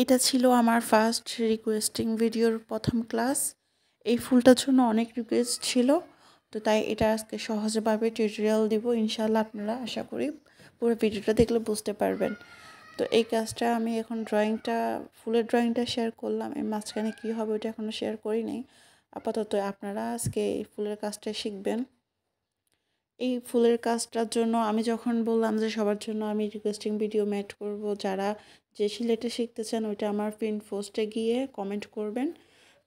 এটা ছিল আমার ফার্স্ট রিকোয়েস্টিং ভিডিওর প্রথম ক্লাস। এই ফুলটার জন্য অনেক রিকোয়েস্ট ছিল, তো তাই এটা আজকে সহজভাবে টিউটোরিয়াল দিব। ইনশাআল্লাহ আপনারা আশা করি পুরো ভিডিওটা দেখলে বুঝতে পারবেন। তো এই কাজটা আমি এখন ফুলের ড্রয়িংটা শেয়ার করলাম। এর মাঝখানে কী হবে ওটা এখনও শেয়ার করি নাই। আপাতত আপনারা আজকে এই ফুলের কাজটা শিখবেন। এই ফুলের কাজটার জন্য আমি যখন বললাম যে সবার জন্য আমি রিকোয়েস্টিং ভিডিও মেড করব, যারা যে সেলাইটা শিখতে চান ওইটা আমার পিন পোস্টে গিয়ে কমেন্ট করবেন,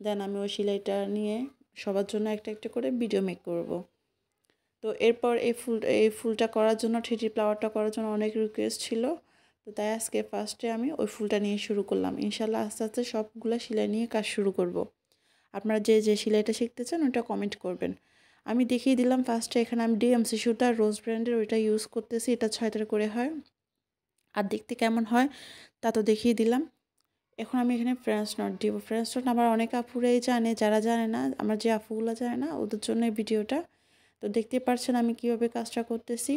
দেন আমি ওই সেলাইটা নিয়ে সবার জন্য একটা একটা করে ভিডিও মেক করব। তো এরপর এই ফুলটা করার জন্য থ্রিডি ফ্লাওয়ারটা করার জন্য অনেক রিকোয়েস্ট ছিল, তো তাই আজকে ফার্স্টে আমি ওই ফুলটা নিয়ে শুরু করলাম। ইনশাল্লাহ আস্তে আস্তে সবগুলো সেলাই নিয়ে কাজ শুরু করব। আপনারা যে যে সেলাইটা শিখতে চান ওইটা কমেন্ট করবেন। আমি দেখিয়ে দিলাম ফার্স্টে। এখানে আমি ডিএমসি সুতা রোজ ব্র্যান্ডের ওইটা ইউজ করতেছি। এটা 6টার করে হয়, আর দেখতে কেমন হয় তা তো দেখিয়ে দিলাম। এখন আমি এখানে ফ্রেঞ্চ নট দিব। ফ্রেঞ্চ নট আমার অনেক আপুরাই জানে, যারা জানে না, আমার যে আপুগুলো জানে না ওদের জন্য এই ভিডিওটা। তো দেখতে পাচ্ছেন আমি কিভাবে কাজটা করতেছি।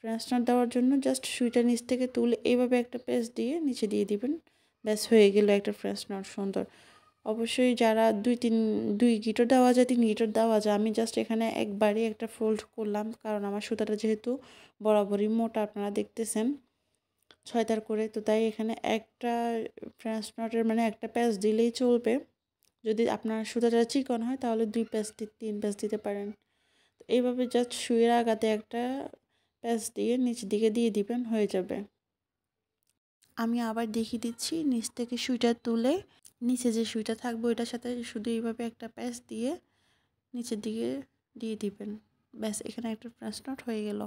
ফ্রেঞ্চ নট দেওয়ার জন্য জাস্ট সুইটা নিচ থেকে তুলে এইভাবে একটা পেঁচ দিয়ে নিচে দিয়ে দিবেন, ব্যাস হয়ে গেল একটা ফ্রেঞ্চ নট সুন্দর। অবশ্যই যারা দুই গিটার দেওয়া যায়, 3 গিটার দেওয়া যায়। আমি জাস্ট এখানে একবারই একটা ফোল্ড করলাম, কারণ আমার সুতাটা যেহেতু বরাবরই মোটা আপনারা দেখতেছেন 6টার করে, তো তাই এখানে একটা ফ্রেঞ্চ নটের মানে একটা প্যাচ দিলেই চলবে। যদি আপনার সুতাটা চিকন হয় তাহলে 2 প্যাচ 3 প্যাচ দিতে পারেন। তো এইভাবে জাস্ট সুইয়ের আগাতে একটা প্যাচ দিয়ে নিচ দিকে দিয়ে দিবেন, হয়ে যাবে। আমি আবার দেখিয়ে দিচ্ছি। নিচ থেকে সুইটা তুলে নিচে যে সুইটা থাকবে ওইটার সাথে শুধু এইভাবে একটা প্যাচ দিয়ে নিচের দিকে দিয়ে দিবেন, ব্যাস এখানে একটা ফ্রেঞ্চ নট হয়ে গেল।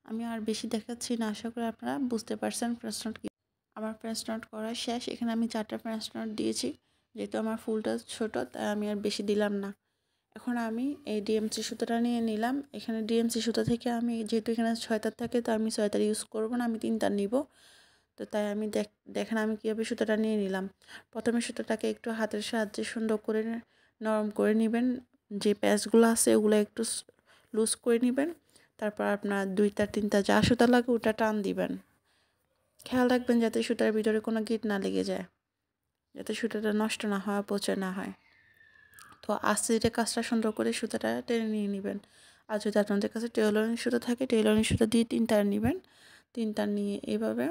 আমি আর বেশি দেখাচ্ছি না, আশা করি আপনারা বুঝতে পারছেন ফ্রেঞ্চ নট কি। আমার ফ্রেঞ্চ নট করা শেষ। এখানে আমি 4টা ফ্রেঞ্চ নট দিয়েছি, যেহেতু আমার ফুলটা ছোট তাই আমি আর বেশি দিলাম না। এখন আমি এই ডিএমসি সুতাটা নিয়ে নিলাম। এখানে ডিএমসি সুতা থেকে আমি যেহেতু এখানে 6 তার থাকে, তো আমি 6 তার ইউজ করবো না, আমি 3 তার নিব। তো তাই আমি দেখেন আমি কীভাবে সুতাটা নিয়ে নিলাম। প্রথমে সুতাটাকে একটু হাতের সাহায্যে সুন্দর করে নরম করে নেবেন, যে প্যাচগুলো আছে ওগুলো একটু লুজ করে নেবেন। তারপর আপনার 2 তার 3 তার যা সুতা লাগে ওটা টান দিবেন। খেয়াল রাখবেন যাতে সুতার ভিতরে কোনো গিট না লেগে যায়, যাতে সুতাটা নষ্ট না হয়, পচে না হয়। তো আস্তে ধীরে কাজটা সুন্দর করে সুতাটা টেনে নিয়ে নেবেন। আর যদি আপনাদের কাছে টেইলরিং সুতা থাকে, টেইলরিং সুতা দিয়ে 3 তার নেবেন। 3 তার নিয়ে এইভাবে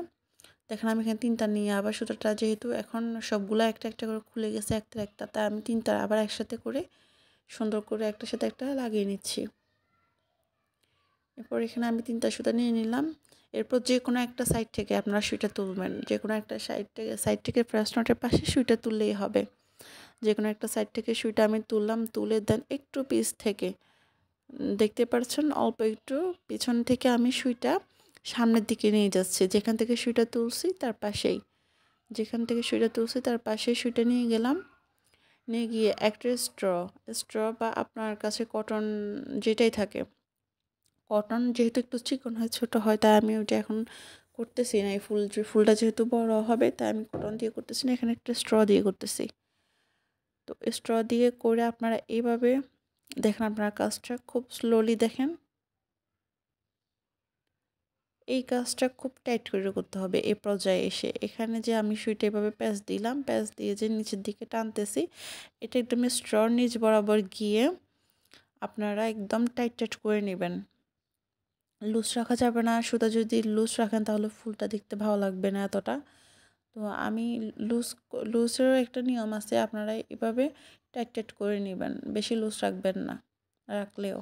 দেখেন আমি এখানে 3 তার নিয়ে আবার সুতাটা যেহেতু এখন সবগুলো একটা একটা করে খুলে গেছে একটার একটা, তাই আমি 3 তার আবার একসাথে করে সুন্দর করে একটার সাথে একটা লাগিয়ে নিচ্ছি। এরপর এখানে আমি 3টা সুতা নিয়ে নিলাম। এরপর যে কোনো একটা সাইড থেকে আপনারা সুইটা তুলবেন, যে কোনো একটা সাইড থেকে ফ্রেঞ্চ নটের পাশে সুইটা তুললেই হবে। যে কোনো একটা সাইড থেকে সুইটা আমি তুললাম, তুলে দেন একটু পিছ থেকে দেখতে পাচ্ছেন অল্প একটু পিছন থেকে আমি সুইটা সামনের দিকে নিয়ে যাচ্ছি। যেখান থেকে সুইটা তুলছি তার পাশেই, সুইটা নিয়ে গেলাম। নিয়ে গিয়ে একটা স্ট্র বা আপনার কাছে কটন যেটাই থাকে, কটন যেহেতু একটু চিকন হয়, ছোট হয়, তাই আমি ওইটা এখন করতেছি না। এই ফুলটা যেহেতু বড় হবে তাই আমি কটন দিয়ে করতেছি না, এখানে একটা স্ট্র দিয়ে করতেছি। তো স্ট্র দিয়ে করে আপনারা এইভাবে দেখেন, আপনারা কাজটা খুব স্লোলি দেখেন। এই কাজটা খুব টাইট করে করতে হবে। এই পর্যায়ে এসে এখানে যে আমি সুইটা এভাবে প্যাচ দিলাম, প্যাচ দিয়ে যে নিচের দিকে টানতেছি, এটা একদম স্ট্রর নিচ বরাবর গিয়ে আপনারা একদম টাইট করে নেবেন। লুজ রাখা যাবে না, সুতা যদি লুজ রাখেন তাহলে ফুলটা দেখতে ভালো লাগবে না এতটা। তো আমি লুজেরও একটা নিয়ম আছে, আপনারা এভাবে টাইট করে নেবেন, বেশি লুজ রাখবেন না। রাখলেও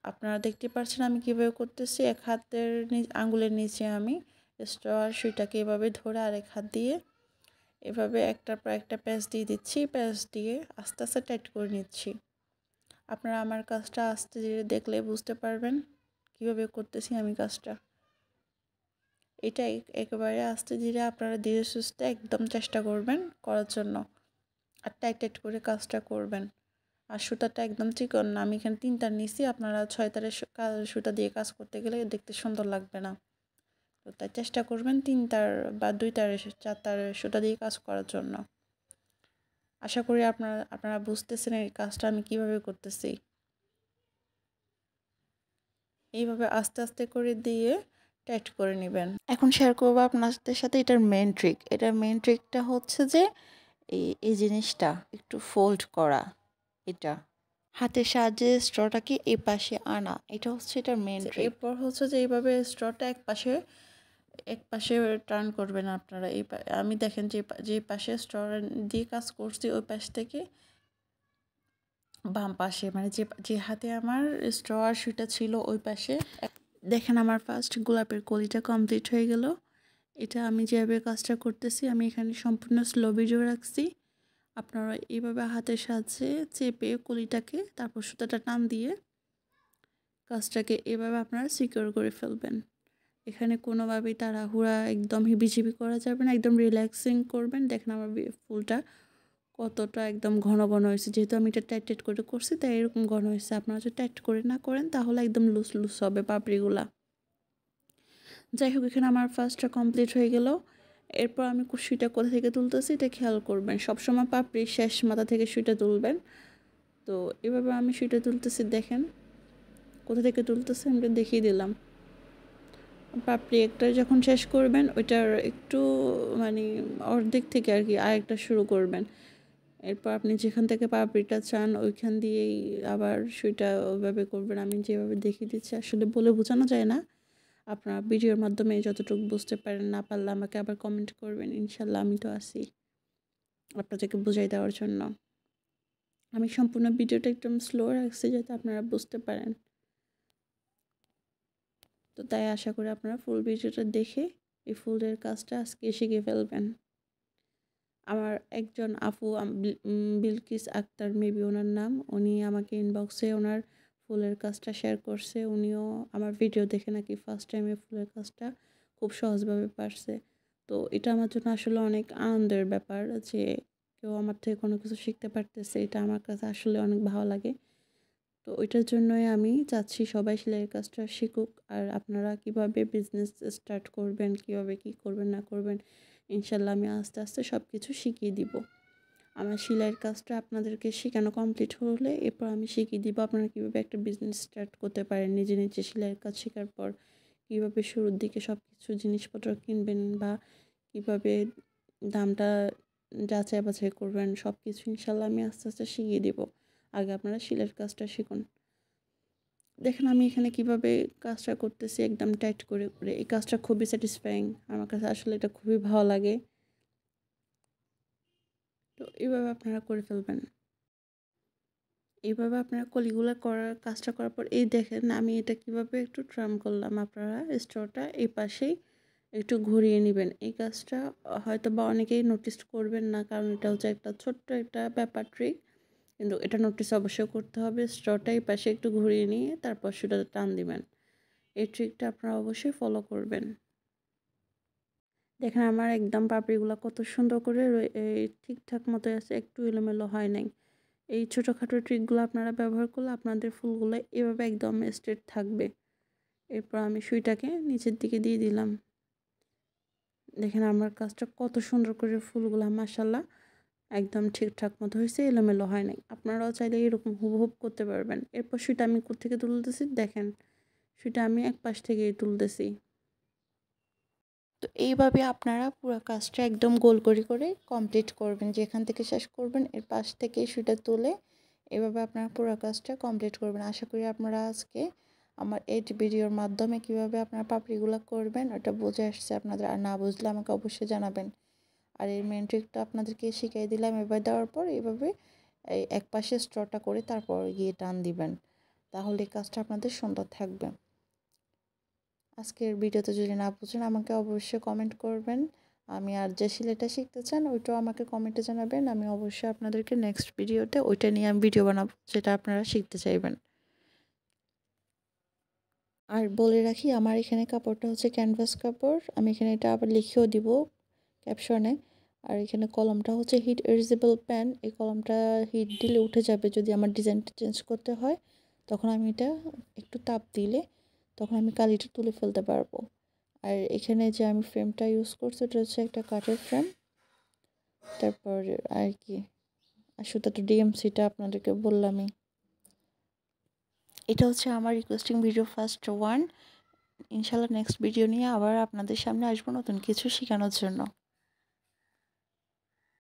আপনারা দেখতে পাচ্ছেন আমি কীভাবে করতেছি। এক হাতের আঙ্গুলের নিচে আমি স্ট্রর সুইটাকে এভাবে ধরে আরেক হাত দিয়ে এভাবে একটার পর একটা প্যাচ দিয়ে দিচ্ছি। প্যাচ দিয়ে আস্তে আস্তে টাইট করে নিচ্ছি। আপনারা আমার কাজটা আস্তে ধীরে দেখলে বুঝতে পারবেন কীভাবে করতেছি আমি কাজটা। এটা একেবারে আস্তে ধীরে আপনারা ধীরে সুস্থে একদম চেষ্টা করবেন করার জন্য, আর টাইট করে কাজটা করবেন। আর সুতাটা একদম চিকন না, আমি এখানে 3 তার নিছি, আপনারা 6 তারের সুতা দিয়ে কাজ করতে গেলে দেখতে সুন্দর লাগবে না। তো তাই চেষ্টা করবেন 3 তার বা 2 তারের 4 তারের সুতা দিয়ে কাজ করার জন্য। আশা করি আপনারা বুঝতেছেন এই কাজটা আমি কিভাবে করতেছি। এইভাবে আস্তে আস্তে করে দিয়ে টাইট করে নেবেন। এখন শেয়ার করবো আপনাদের সাথে এটার মেন ট্রিক। এটার মেন ট্রিকটা হচ্ছে যে এই জিনিসটা একটু ফোল্ড করা, এটা হাতের সাহায্যে স্ট্রটাকে এই পাশে আনা, এটা হচ্ছে এটার মেন ট্রিক। এরপর হচ্ছে যে এইভাবে স্ট্রটা এক পাশে টার্ন করবেন আপনারা। আমি দেখেন যে পাশে স্ট্র দিয়ে কাজ করছি ওই পাশ থেকে বাম পাশে, মানে যে হাতে আমার স্ট্র আর সুইটা ছিল ওই পাশে। দেখেন আমার ফার্স্ট গোলাপের কলিটা কমপ্লিট হয়ে গেল। এটা আমি যেভাবে কাজটা করতেছি, আমি এখানে সম্পূর্ণ স্লো ভিডিও রাখছি। আপনারা এইভাবে হাতের সাহায্যে চেপে কলিটাকে, তারপর সুতাটা টান দিয়ে কাজটাকে এভাবে আপনারা সিকিউর করে ফেলবেন। এখানে কোনোভাবেই তাড়াহুড়া একদম হিবিজিবি করা যাবে না, একদম রিল্যাক্সিং করবেন। দেখেন আমার ফুলটা কতটা একদম ঘন ঘন হয়েছে, যেহেতু আমি এটা টাইট টাইট করে করছি তাই এরকম ঘন হয়েছে। আপনারা যদি টাইট করে না করেন তাহলে একদম লুজ লুজ হবে পাপড়িগুলা। যাই হোক, এখানে আমার ফার্স্টটা কমপ্লিট হয়ে গেল। এরপর আমি সুইটা কোথা থেকে তুলতেছি এটা খেয়াল করবেন। সবসময় পাপড়ির শেষ মাথা থেকে সুইটা তুলবেন। তো এভাবে আমি সুইটা তুলতেছি, দেখেন কোথা থেকে তুলতেছি আমি দেখিয়ে দিলাম। পাপড়ি একটা যখন শেষ করবেন ওইটার একটু মানে অর্ধেক থেকে আর কি আরেকটা শুরু করবেন। এরপর আপনি যেখান থেকে পাপড়িটা চান ওইখান দিয়েই আবার সুইটা ওইভাবে করবেন। আমি যেভাবে দেখিয়ে দিচ্ছি আসলে বলে বোঝানো যায় না, আপনারা ভিডিওর মাধ্যমে যতটুকু বুঝতে পারেন, না পারলে আমাকে আবার কমেন্ট করবেন। ইনশাল্লাহ আমি তো আছি আপনাদেরকে বুঝাই দেওয়ার জন্য। আমি সম্পূর্ণ ভিডিওটা একদম স্লো রাখছি যাতে আপনারা বুঝতে পারেন। তো তাই আশা করি আপনারা ফুল ভিডিওটা দেখে এই ফুলের কাজটা আজকে শিখে ফেলবেন। আমার একজন আপু বিলকিস আক্তার মেবি ওনার নাম, উনি আমাকে ইনবক্সে ওনার ফুলের কাজটা শেয়ার করছে। উনিও আমার ভিডিও দেখে নাকি ফার্স্ট টাইমে ফুলের কাজটা খুব সহজভাবে পারছে। তো এটা আমার জন্য আসলে অনেক আনন্দের ব্যাপার যে কেউ আমার থেকে কোনো কিছু শিখতে পারতেছে, এটা আমার কাছে আসলে অনেক ভালো লাগে। তো ওইটার জন্যই আমি চাচ্ছি সবাই সেলাইয়ের কাজটা শিখুক। আর আপনারা কিভাবে বিজনেস স্টার্ট করবেন, কিভাবে কি করবেন না করবেন, ইনশাল্লাহ আমি আস্তে আস্তে সব কিছু শিখিয়ে দিব। আমার সেলাইয়ের কাজটা আপনাদেরকে শেখানো কমপ্লিট হলে এরপর আমি শিখিয়ে দিব আপনারা কীভাবে একটা বিজনেস স্টার্ট করতে পারেন। নিজে নিজে সেলাইয়ের কাজ শেখার পর কীভাবে শুরুর দিকে সব কিছু জিনিসপত্র কিনবেন বা কীভাবে দামটা যাচাই বাছাই করবেন, সব কিছু ইনশাল্লাহ আমি আস্তে আস্তে শিখিয়ে দেব। আগে আপনারা সেলাইয়ের কাজটা শিখুন। দেখেন আমি এখানে কিভাবে কাজটা করতেছি একদম টাইট করে করে। এই কাজটা খুবই স্যাটিসফাইং, আমার কাছে আসলে এটা খুবই ভালো লাগে। তো এইভাবে আপনারা করে ফেলবেন। এইভাবে আপনারা কলিগুলো কাজটা করার পর এই দেখেন আমি এটা কিভাবে একটু ট্রাম করলাম। আপনারা স্টোরটা এই পাশেই একটু ঘুরিয়ে নেবেন। এই কাজটা হয়তো বা অনেকেই নোটিস করবেন না, কারণ এটা হচ্ছে একটা ছোট্ট একটা ব্যাপার ট্রিক, কিন্তু এটা নোটিস অবশ্যই করতে হবে। স্টোরটা এই পাশে একটু ঘুরিয়ে নিয়ে তারপর সেটা টান দিবেন। এই ট্রিকটা আপনারা অবশ্যই ফলো করবেন। দেখেন আমার একদম পাপড়িগুলো কত সুন্দর করে ঠিকঠাক মতো আছে, একটু এলোমেলো হয় নাই। এই ছোটোখাটো ট্রিকগুলো আপনারা ব্যবহার করলে আপনাদের ফুলগুলো এভাবে একদম স্ট্রেট থাকবে। এরপর আমি সুইটাকে নিচের দিকে দিয়ে দিলাম। দেখেন আমার কাজটা কত সুন্দর করে ফুলগুলো মাশাল্লাহ একদম ঠিকঠাক মতো হয়েছে, এলোমেলো হয় নাই। আপনারাও চাইলে এরকম হুবহুব করতে পারবেন। এরপর সুইটা আমি কোত্থেকে তুলতেছি দেখেন, সুইটা আমি এক পাশ থেকেই তুলতেছি। তো এইভাবে আপনারা পুরো কাজটা একদম গোল করে কমপ্লিট করবেন। যেখান থেকে শেষ করবেন এর পাশ থেকে সেটা তুলে এভাবে আপনারা পুরো কাজটা কমপ্লিট করবেন। আশা করি আপনারা আজকে আমার এই ভিডিওর মাধ্যমে কিভাবে আপনারা পাপড়িগুলো করবেন ওটা বুঝে আসছে আপনাদের। আর না বুঝলে আমাকে অবশ্যই জানাবেন। আর এই মেন ট্রিকটা আপনাদেরকে শিখিয়ে দিলাম। এবার দেওয়ার পর এইভাবে এই এক পাশে স্ট্রটা করে তারপর গিয়ে টান দিবেন, তাহলে এই কাজটা আপনাদের সুন্দর থাকবে। আজকের ভিডিওতে যদি না বুঝেন আমাকে অবশ্যই কমেন্ট করবেন। আমি আর যে সেলাইটা শিখতে চান ওইটাও আমাকে কমেন্টে জানাবেন। আমি অবশ্যই আপনাদেরকে নেক্সট ভিডিওতে ওইটা নিয়ে আমি ভিডিও বানাবো যেটা আপনারা শিখতে চাইবেন। আর বলে রাখি আমার এখানে কাপড়টা হচ্ছে ক্যানভাস কাপড়। আমি এখানে এটা আবার লিখেও দিব ক্যাপশনে। আর এখানে কলমটা হচ্ছে হিট এরিজেবল পেন। এই কলমটা হিট দিলে উঠে যাবে যদি আমার ডিজাইনটা চেঞ্জ করতে হয়, তখন আমি এটা একটু তাপ দিলে তখন আমি কালিটা তুলে ফেলতে পারবো। আর এখানে যে আমি ফ্রেমটা ইউজ করছি এটা হচ্ছে একটা কাঠের ফ্রেম। তারপর আর কি সুতাটা ডিএমসিটা আপনাদেরকে বললামই। এটা হচ্ছে আমার রিকোয়েস্টিং ভিডিও ফার্স্ট ওয়ান। ইনশাআল্লাহ নেক্সট ভিডিও নিয়ে আবার আপনাদের সামনে আসবো নতুন কিছু শেখানোর জন্য।